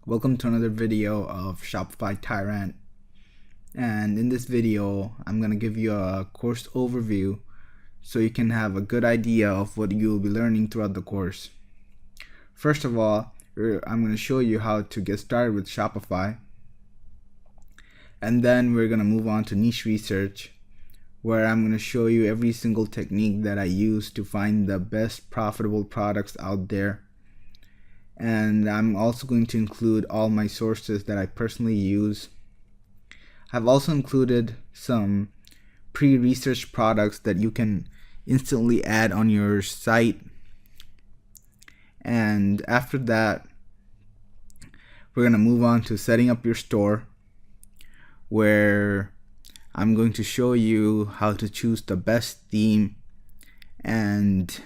Welcome to another video of Shopify Tyrant, and in this video I'm going to give you a course overview so you can have a good idea of what you will be learning throughout the course. First of all, I'm going to show you how to get started with Shopify, and then we're going to move on to niche research, where I'm going to show you every single technique that I use to find the best profitable products out there. And I'm also going to include all my sources that I personally use. I've also included some pre-researched products that you can instantly add on your site. And after that, we're going to move on to setting up your store, where I'm going to show you how to choose the best theme and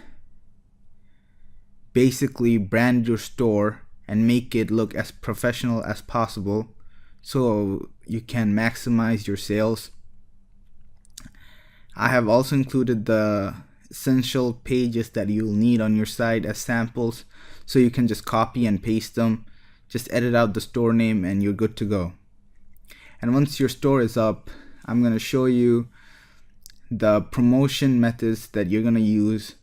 basically brand your store and make it look as professional as possible so you can maximize your sales. I have also included the essential pages that you'll need on your site as samples, so you can just copy and paste them, just edit out the store name and you're good to go. And once your store is up, I'm going to show you the promotion methods that you're going to use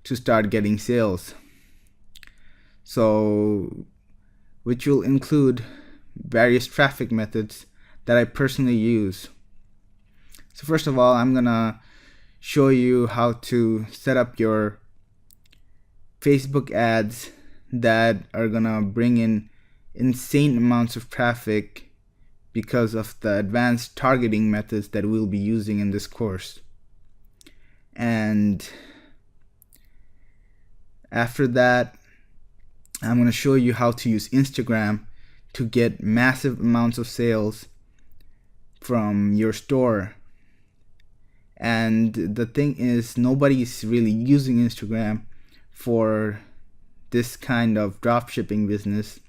to start getting sales. So, which will include various traffic methods that I personally use. So first of all, I'm gonna show you how to set up your Facebook ads that are gonna bring in insane amounts of traffic because of the advanced targeting methods that we'll be using in this course. And after that, I'm going to show you how to use Instagram to get massive amounts of sales from your store. And the thing is, nobody's really using Instagram for this kind of dropshipping business,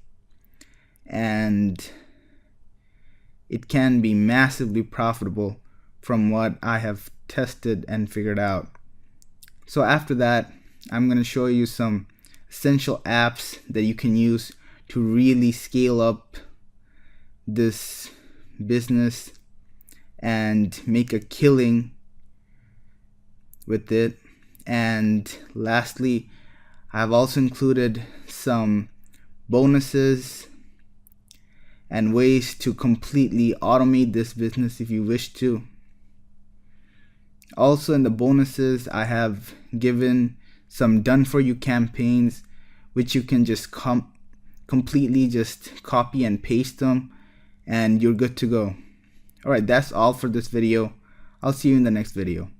and it can be massively profitable from what I have tested and figured out. So after that, I'm going to show you some essential apps that you can use to really scale up this business and make a killing with it. And lastly, I've also included some bonuses and ways to completely automate this business if you wish to. Also in the bonuses, I have given some done for you campaigns which you can just completely just copy and paste them and you're good to go. Alright, that's all for this video. I'll see you in the next video.